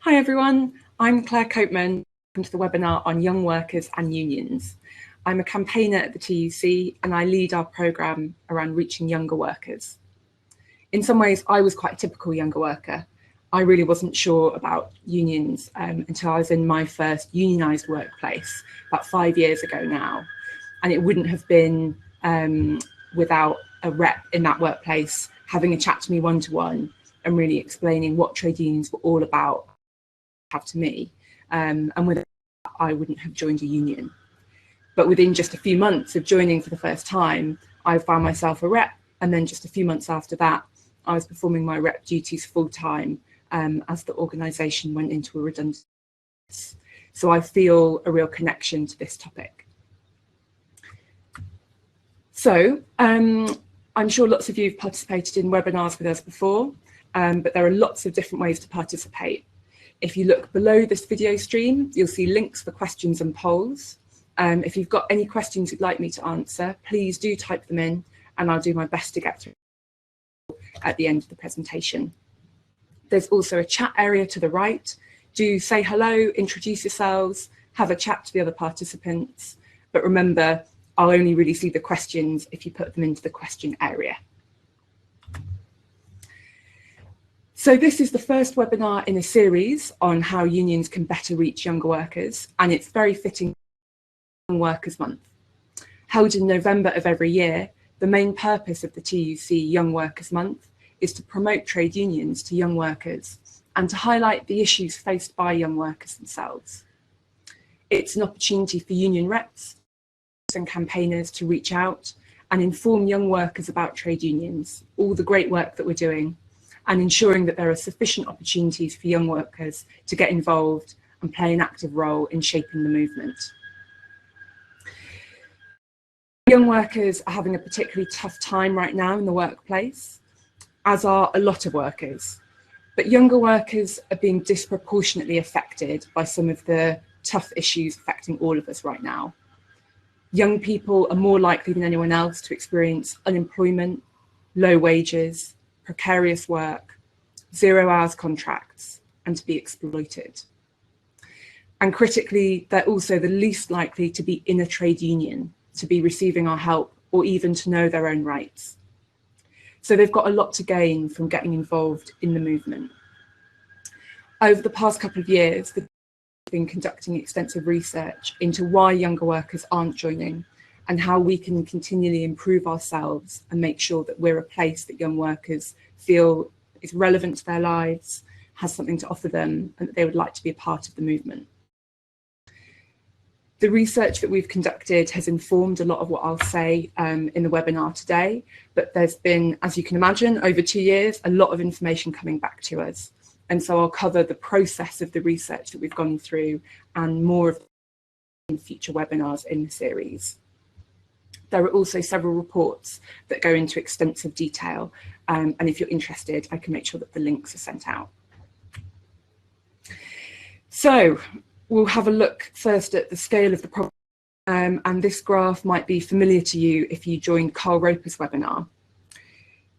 Hi everyone, I'm Clare Coatman. Welcome to the webinar on young workers and unions. I'm a campaigner at the TUC and I lead our programme around reaching younger workers. In some ways, I was quite a typical younger worker. I really wasn't sure about unions until I was in my first unionised workplace about 5 years ago now. And it wouldn't have been without a rep in that workplace having a chat to me one-to-one and really explaining what trade unions were all about to me, and without that, I wouldn't have joined a union. But within just a few months of joining for the first time, I found myself a rep, and then just a few months after that, I was performing my rep duties full-time as the organisation went into a redundancy. So I feel a real connection to this topic. So I'm sure lots of you have participated in webinars with us before, but there are lots of different ways to participate. If you look below this video stream, you'll see links for questions and polls. If you've got any questions you'd like me to answer, please do type them in and I'll do my best to get through at the end of the presentation. There's also a chat area to the right. Do say hello, introduce yourselves, have a chat to the other participants. But remember, I'll only really see the questions if you put them into the question area. So this is the first webinar in a series on how unions can better reach younger workers, and it's very fitting for Young Workers Month. Held in November of every year, the main purpose of the TUC Young Workers Month is to promote trade unions to young workers and to highlight the issues faced by young workers themselves. It's an opportunity for union reps and campaigners to reach out and inform young workers about trade unions, all the great work that we're doing, and ensuring that there are sufficient opportunities for young workers to get involved and play an active role in shaping the movement. Young workers are having a particularly tough time right now in the workplace, as are a lot of workers. But younger workers are being disproportionately affected by some of the tough issues affecting all of us right now. Young people are more likely than anyone else to experience unemployment, low wages, precarious work, 0-hours contracts, and to be exploited. And critically, they're also the least likely to be in a trade union, to be receiving our help, or even to know their own rights. So they've got a lot to gain from getting involved in the movement. Over the past couple of years, the been conducting extensive research into why younger workers aren't joining and how we can continually improve ourselves and make sure that we're a place that young workers feel is relevant to their lives, has something to offer them, and that they would like to be a part of the movement. The research that we've conducted has informed a lot of what I'll say in the webinar today, but there's been, as you can imagine, over 2 years, a lot of information coming back to us. And so I'll cover the process of the research that we've gone through and more of in future webinars in the series. There are also several reports that go into extensive detail, and if you're interested, I can make sure that the links are sent out. So we'll have a look first at the scale of the problem, and this graph might be familiar to you if you joined Carl Roper's webinar.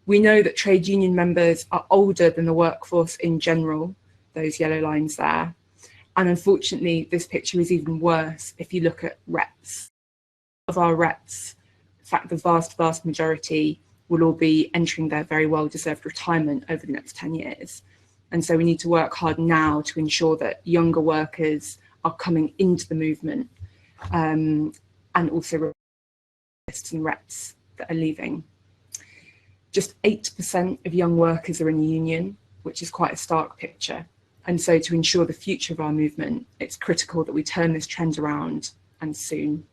We know that trade union members are older than the workforce in general, those yellow lines there, and unfortunately this picture is even worse if you look at reps. Of our reps, in fact the vast majority will all be entering their very well-deserved retirement over the next 10 years. And so we need to work hard now to ensure that younger workers are coming into the movement, and also and reps that are leaving. Just 8% of young workers are in a union, which is quite a stark picture. And so to ensure the future of our movement, it's critical that we turn this trend around, and soon.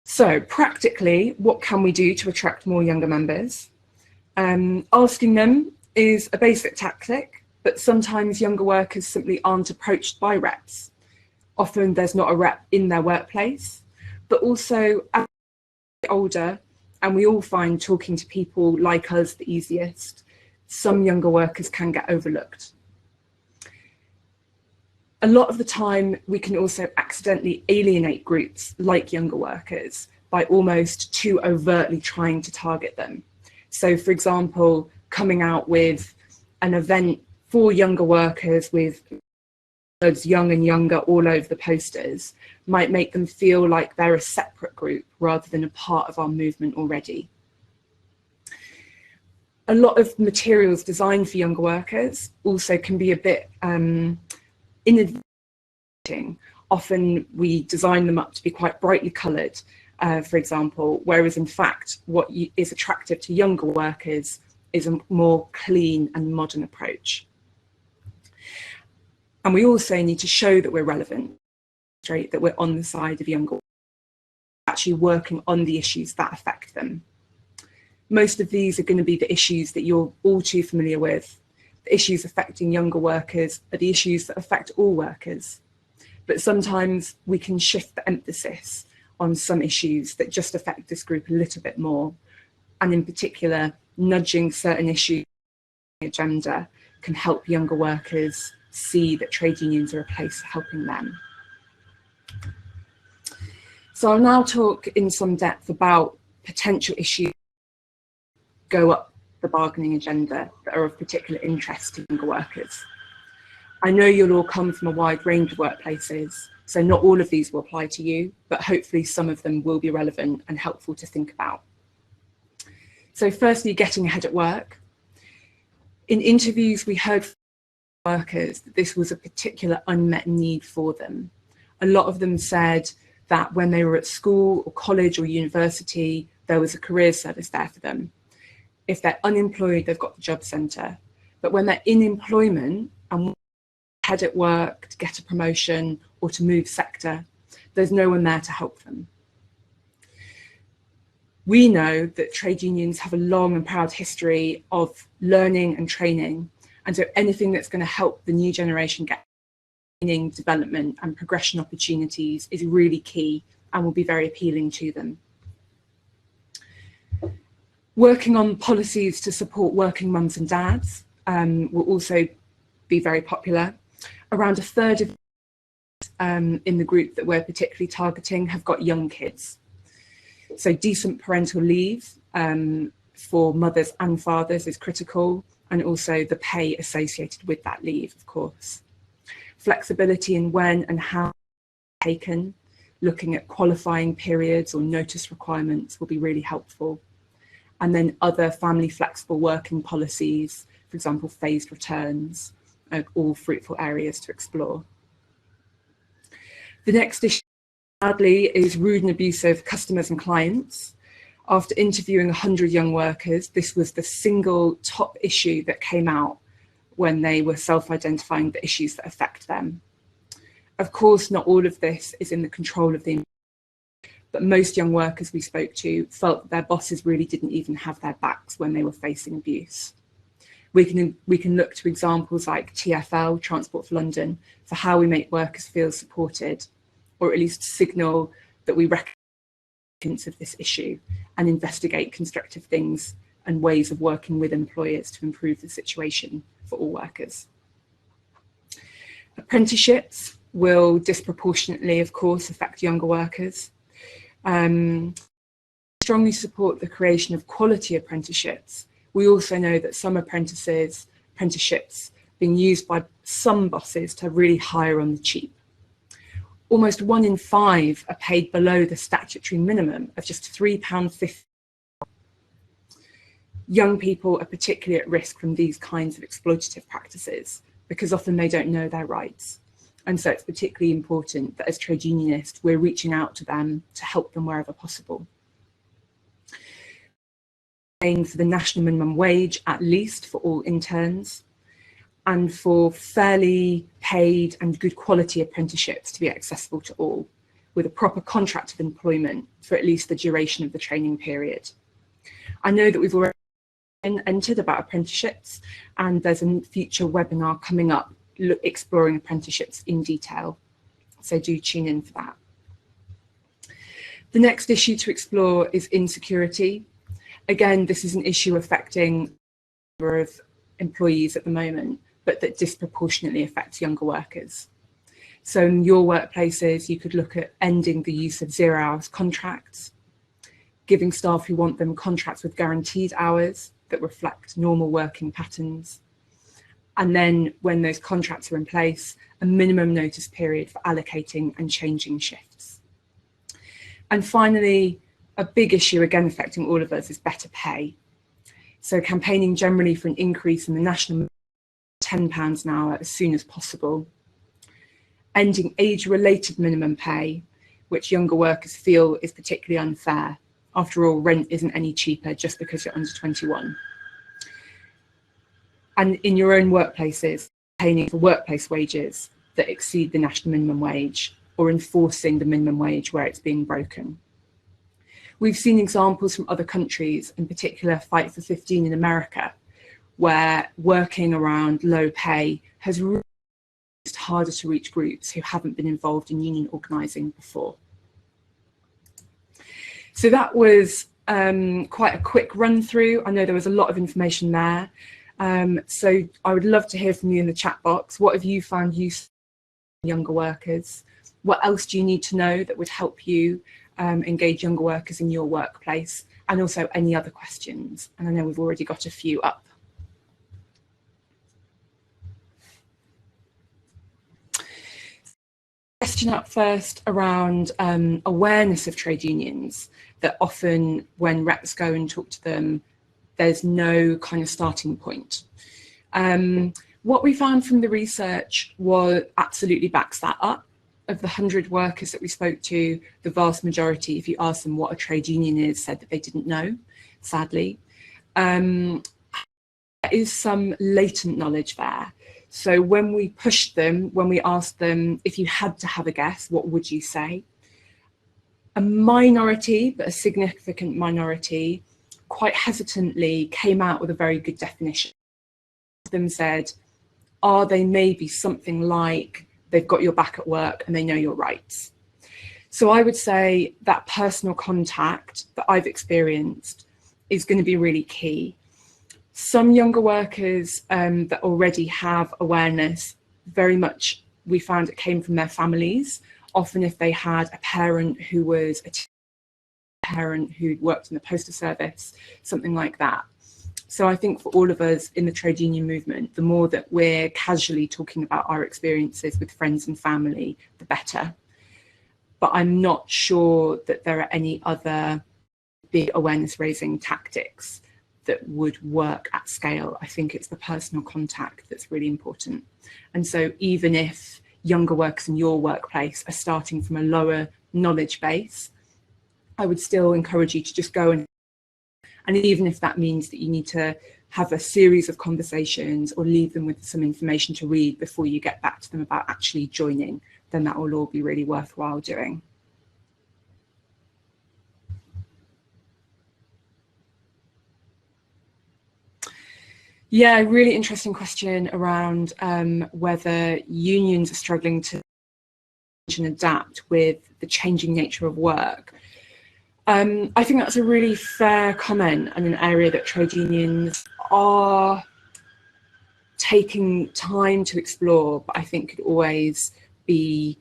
So practically, what can we do to attract more younger members? Asking them is a basic tactic, but sometimes younger workers simply aren't approached by reps. Often there's not a rep in their workplace, but also as they get older, and we all find talking to people like us the easiest, some younger workers can get overlooked. A lot of the time, we can also accidentally alienate groups like younger workers by almost too overtly trying to target them. So for example, coming out with an event for younger workers with words young and younger all over the posters might make them feel like they're a separate group rather than a part of our movement already. A lot of materials designed for younger workers also can be a bit inadvertent. Often we design them up to be quite brightly coloured, for example, whereas in fact what is attractive to younger workers is a more clean and modern approach. And we also need to show that we're relevant, that we're on the side of younger workers, actually working on the issues that affect them. Most of these are going to be the issues that you're all too familiar with. The issues affecting younger workers are the issues that affect all workers. But sometimes we can shift the emphasis on some issues that just affect this group a little bit more. And in particular, nudging certain issues on the agenda can help younger workers see that trade unions are a place for helping them. So I'll now talk in some depth about potential issues that go up the bargaining agenda that are of particular interest to younger workers. I know you'll all come from a wide range of workplaces, so not all of these will apply to you, but hopefully some of them will be relevant and helpful to think about. So firstly, getting ahead at work. In interviews, we heard from workers that this was a particular unmet need for them. A lot of them said that when they were at school or college or university, there was a career service there for them. If they're unemployed, they've got the job centre. But when they're in employment and ahead at work to get a promotion or to move sector, there's no one there to help them. We know that trade unions have a long and proud history of learning and training, and so anything that's going to help the new generation get training, development and progression opportunities is really key and will be very appealing to them. Working on policies to support working mums and dads will also be very popular. Around a third of in the group that we're particularly targeting have got young kids. So decent parental leave for mothers and fathers is critical, and also the pay associated with that leave, of course. Flexibility in when and how taken, looking at qualifying periods or notice requirements will be really helpful. And then other family flexible working policies, for example, phased returns, are all fruitful areas to explore. The next issue, sadly, is rude and abusive customers and clients. After interviewing 100 young workers, this was the single top issue that came out when they were self-identifying the issues that affect them. Of course, not all of this is in the control of the employer, but most young workers we spoke to felt that their bosses really didn't even have their backs when they were facing abuse. We can look to examples like TfL, Transport for London, for how we make workers feel supported, or at least signal that we recognize of this issue and investigate constructive things and ways of working with employers to improve the situation for all workers. Apprenticeships will disproportionately, of course, affect younger workers. Strongly support the creation of quality apprenticeships. We also know that some apprenticeships being used by some bosses to really hire on the cheap. Almost 1 in 5 are paid below the statutory minimum of just £3.50. Young people are particularly at risk from these kinds of exploitative practices because often they don't know their rights. And so it's particularly important that as trade unionists, we're reaching out to them to help them wherever possible. Aim for the national minimum wage, at least for all interns, and for fairly paid and good quality apprenticeships to be accessible to all, with a proper contract of employment for at least the duration of the training period. I know that we've already entered about apprenticeships, and there's a future webinar coming up exploring apprenticeships in detail, so do tune in for that. The next issue to explore is insecurity. Again, this is an issue affecting a number of employees at the moment, but that disproportionately affects younger workers. So in your workplaces, you could look at ending the use of 0 hours contracts, giving staff who want them contracts with guaranteed hours that reflect normal working patterns, And then when those contracts are in place, a minimum notice period for allocating and changing shifts. And finally, a big issue, again affecting all of us, is better pay. So campaigning generally for an increase in the national £10 an hour as soon as possible. Ending age-related minimum pay, which younger workers feel is particularly unfair. After all, rent isn't any cheaper just because you're under 21. And in your own workplaces, paying for workplace wages that exceed the national minimum wage, or enforcing the minimum wage where it's being broken. We've seen examples from other countries, in particular Fight for 15 in America, where working around low pay has really made it harder to reach groups who haven't been involved in union organising before. So that was quite a quick run through. I know there was a lot of information there. So I would love to hear from you in the chat box. What have you found useful for younger workers? What else do you need to know that would help you engage younger workers in your workplace? And also any other questions. And I know we've already got a few up. Question up first around awareness of trade unions, that often when reps go and talk to them, there's no kind of starting point. What we found from the research absolutely backs that up. Of the 100 workers that we spoke to, the vast majority, if you ask them what a trade union is, said that they didn't know, sadly. There is some latent knowledge there. So when we pushed them, when we asked them, if you had to have a guess, what would you say? A minority, but a significant minority, quite hesitantly came out with a very good definition. Them said, are they maybe something like they've got your back at work and they know your rights? So I would say that personal contact that I've experienced is going to be really key. Some younger workers that already have awareness, very much we found it came from their families. Often if they had a parent who was a parent who'd worked in the postal service, something like that. So I think for all of us in the trade union movement, the more that we're casually talking about our experiences with friends and family, the better. But I'm not sure that there are any other big awareness raising tactics that would work at scale. I think it's the personal contact that's really important. And so even if younger workers in your workplace are starting from a lower knowledge base, I would still encourage you to just go and even if that means that you need to have a series of conversations or leave them with some information to read before you get back to them about actually joining, then that will all be really worthwhile doing. Yeah, really interesting question around whether unions are struggling to and adapt with the changing nature of work. I think that's a really fair comment and an area that trade unions are taking time to explore, but I think could always be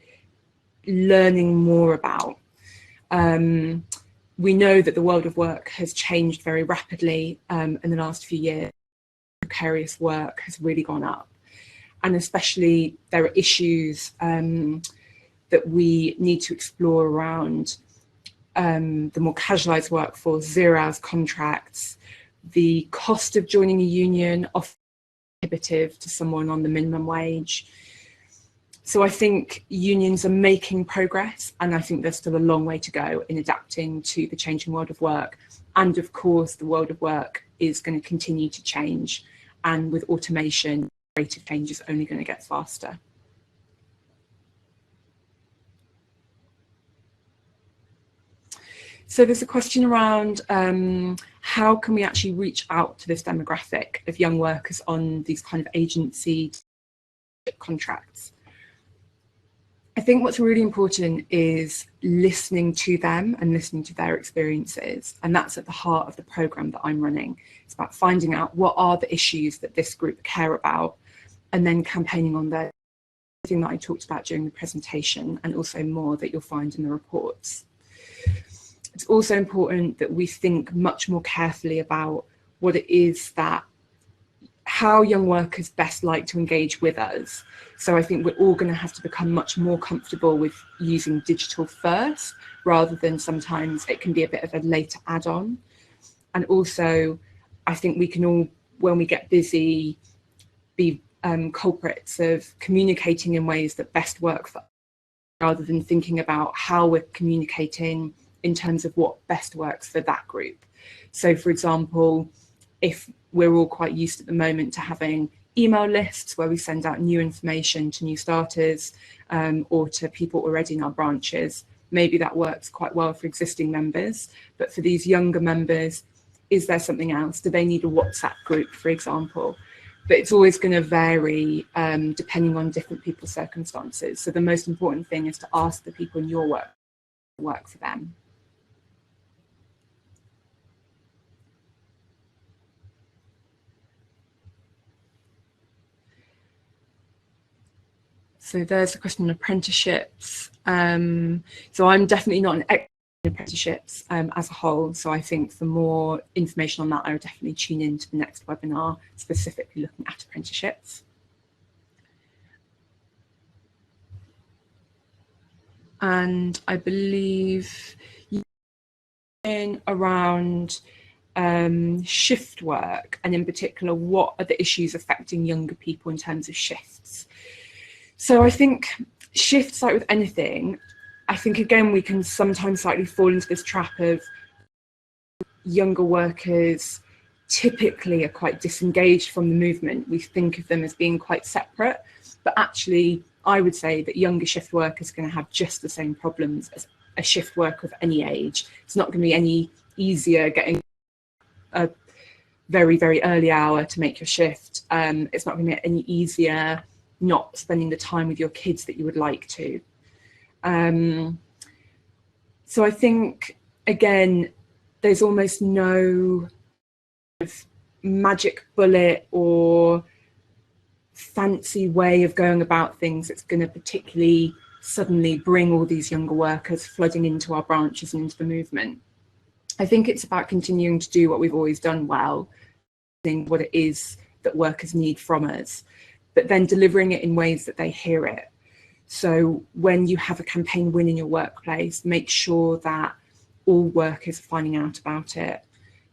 learning more about. We know that the world of work has changed very rapidly in the last few years. Precarious work has really gone up, and especially there are issues that we need to explore around the more casualised workforce, 0 hours contracts, the cost of joining a union, often prohibitive to someone on the minimum wage. So I think unions are making progress, and I think there's still a long way to go in adapting to the changing world of work. And of course, the world of work is going to continue to change, and with automation, the rate of change is only going to get faster. So there's a question around how can we actually reach out to this demographic of young workers on these kind of agency contracts. I think what's really important is listening to them and listening to their experiences, and that's at the heart of the programme that I'm running. It's about finding out what are the issues that this group care about, and then campaigning on their thing that I talked about during the presentation, and also more that you'll find in the reports. It's also important that we think much more carefully about what it is that how young workers best like to engage with us. So I think we're all going to have to become much more comfortable with using digital first, rather than sometimes it can be a bit of a later add-on. And also, I think we can all, when we get busy, be culprits of communicating in ways that best work for us, rather than thinking about how we're communicating in terms of what best works for that group. So for example, if we're all quite used at the moment to having email lists where we send out new information to new starters or to people already in our branches, maybe that works quite well for existing members. But for these younger members, is there something else? Do they need a WhatsApp group, for example? But it's always going to vary depending on different people's circumstances. So the most important thing is to ask the people in your work for them. So there's a question on apprenticeships. So I'm definitely not an expert in apprenticeships as a whole. So I think for more information on that, I would definitely tune into the next webinar specifically looking at apprenticeships. And I believe in around shift work, and in particular, what are the issues affecting younger people in terms of shifts? So I think shifts, like with anything, I think again we can sometimes slightly fall into this trap of younger workers typically are quite disengaged from the movement. We think of them as being quite separate, but actually I would say that younger shift workers are going to have just the same problems as a shift worker of any age. It's not going to be any easier getting a very, very early hour to make your shift. It's not going to be any easier not spending the time with your kids that you would like to. So I think, again, there's almost no magic bullet or fancy way of going about things that's going to particularly suddenly bring all these younger workers flooding into our branches and into the movement. I think it's about continuing to do what we've always done well, what it is that workers need from us, but then delivering it in ways that they hear it. So when you have a campaign win in your workplace, make sure that all workers are finding out about it,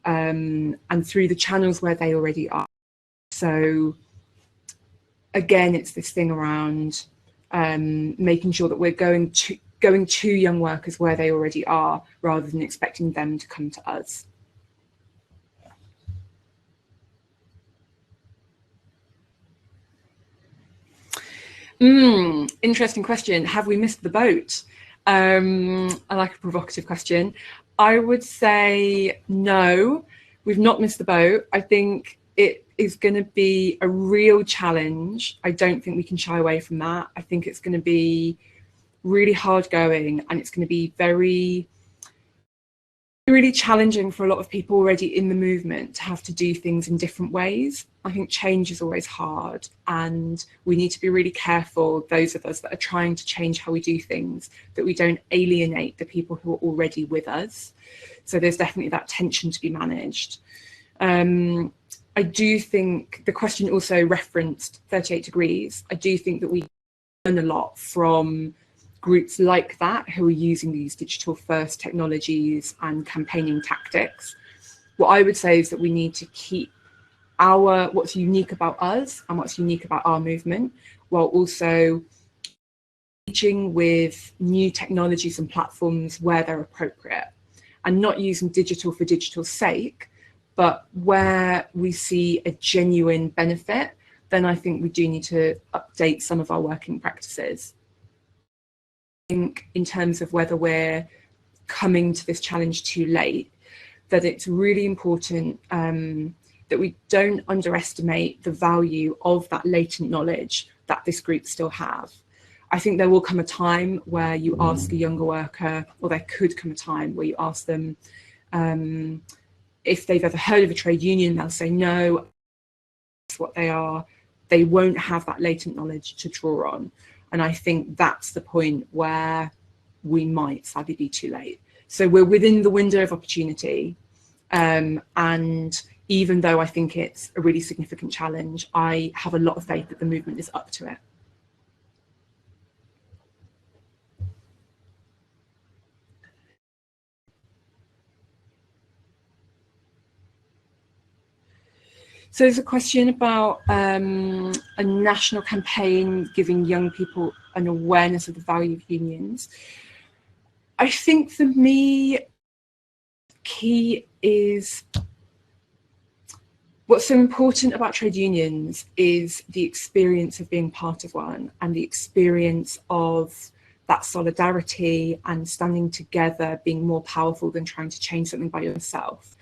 and through the channels where they already are. So again, it's this thing around making sure that we're going to young workers where they already are, rather than expecting them to come to us. Interesting question. Have we missed the boat? I like a provocative question. I would say no, we've not missed the boat. I think it is going to be a real challenge. I don't think we can shy away from that. I think it's going to be really hard going, and it's going to be really challenging for a lot of people already in the movement to have to do things in different ways. I think change is always hard, and we need to be really careful, those of us that are trying to change how we do things, that we don't alienate the people who are already with us. So there's definitely that tension to be managed. I do think the question also referenced 38 degrees. I do think that we learn a lot from groups like that who are using these digital first technologies and campaigning tactics. What I would say is that we need to keep what's unique about us and what's unique about our movement, while also engaging with new technologies and platforms where they're appropriate, and not using digital for digital's sake, but where we see a genuine benefit, then I think we do need to update some of our working practices. I think in terms of whether we're coming to this challenge too late, that it's really important that we don't underestimate the value of that latent knowledge that this group still have. I think there will come a time where you ask a younger worker, or there could come a time where you ask them if they've ever heard of a trade union. They'll say no, that's what they are. They won't have that latent knowledge to draw on. And I think that's the point where we might sadly be too late. So we're within the window of opportunity, and even though I think it's a really significant challenge, I have a lot of faith that the movement is up to it. So there's a question about a national campaign giving young people an awareness of the value of unions. I think for me, key is what's so important about trade unions is the experience of being part of one and the experience of that solidarity and standing together being more powerful than trying to change something by yourself.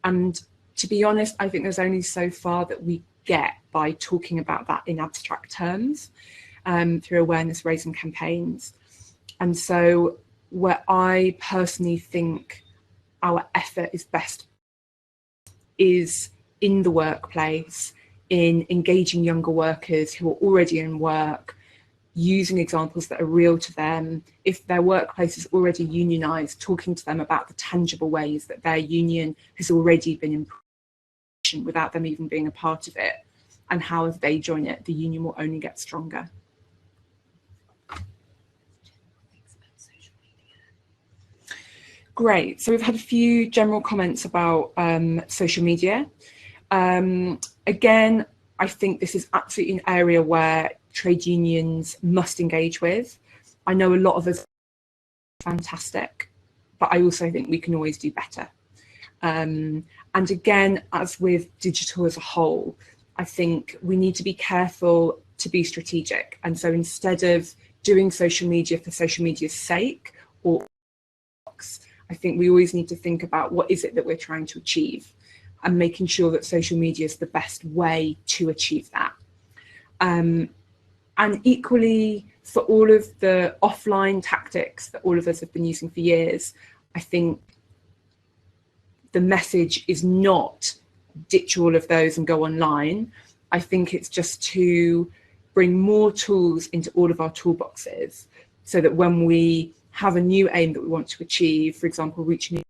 And to be honest, I think there's only so far that we get by talking about that in abstract terms through awareness raising campaigns. And so where I personally think our effort is best is in the workplace, in engaging younger workers who are already in work, using examples that are real to them. If their workplace is already unionised, talking to them about the tangible ways that their union has already been improved without them even being a part of it, and how if they join it, the union will only get stronger. Great, so we've had a few general comments about social media. Again, I think this is absolutely an area where trade unions must engage with. I know a lot of us are fantastic, but I also think we can always do better. And again, as with digital as a whole, I think we need to be careful to be strategic. And so instead of doing social media for social media's sake, or I think we always need to think about what is it that we're trying to achieve and making sure that social media is the best way to achieve that. And equally, for all of the offline tactics that all of us have been using for years, I think the message is not ditch all of those and go online. I think it's just to bring more tools into all of our toolboxes so that when we have a new aim that we want to achieve, for example, reaching,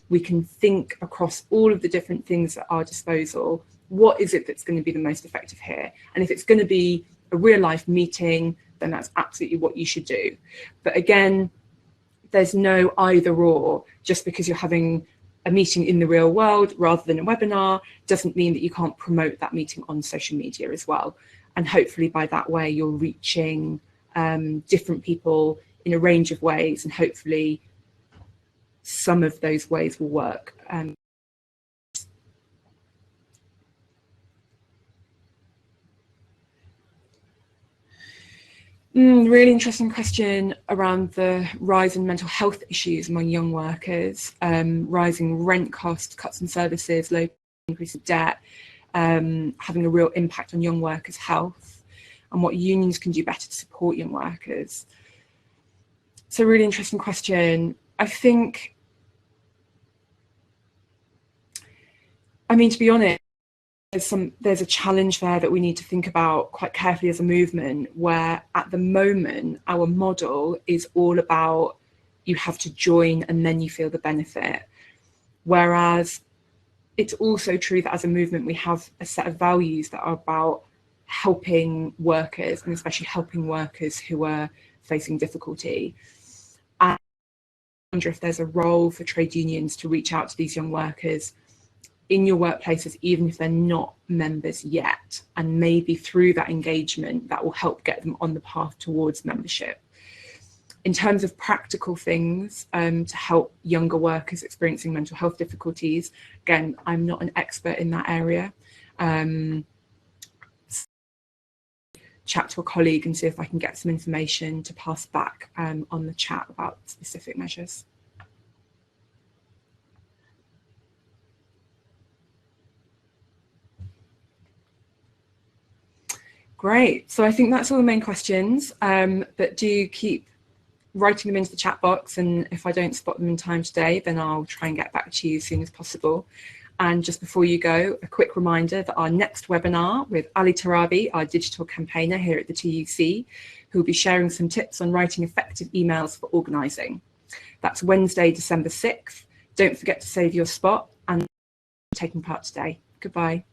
we can think across all of the different things at our disposal. What is it that's going to be the most effective here? And if it's going to be a real life meeting, then that's absolutely what you should do. But again, there's no either or. Just because you're having a meeting in the real world rather than a webinar doesn't mean that you can't promote that meeting on social media as well. And hopefully by that way, you're reaching different people in a range of ways, and hopefully some of those ways will work. Really interesting question around the rise in mental health issues among young workers, rising rent costs, cuts in services, low increase of debt, having a real impact on young workers' health, and what unions can do better to support young workers. It's a really interesting question. I think, I mean, to be honest, there's a challenge there that we need to think about quite carefully as a movement, where at the moment our model is all about you have to join and then you feel the benefit. Whereas it's also true that as a movement we have a set of values that are about helping workers, and especially helping workers who are facing difficulty. And I wonder if there's a role for trade unions to reach out to these young workers in your workplaces, even if they're not members yet, and maybe through that engagement that will help get them on the path towards membership. In terms of practical things to help younger workers experiencing mental health difficulties, again, I'm not an expert in that area. Chat to a colleague and see if I can get some information to pass back on the chat about specific measures. Great, so I think that's all the main questions, but do keep writing them into the chat box, and if I don't spot them in time today, then I'll try and get back to you as soon as possible. And just before you go, a quick reminder that our next webinar with Ali Tarabi, our digital campaigner here at the TUC, who will be sharing some tips on writing effective emails for organising. That's Wednesday, December 6th. Don't forget to save your spot, and taking part today. Goodbye.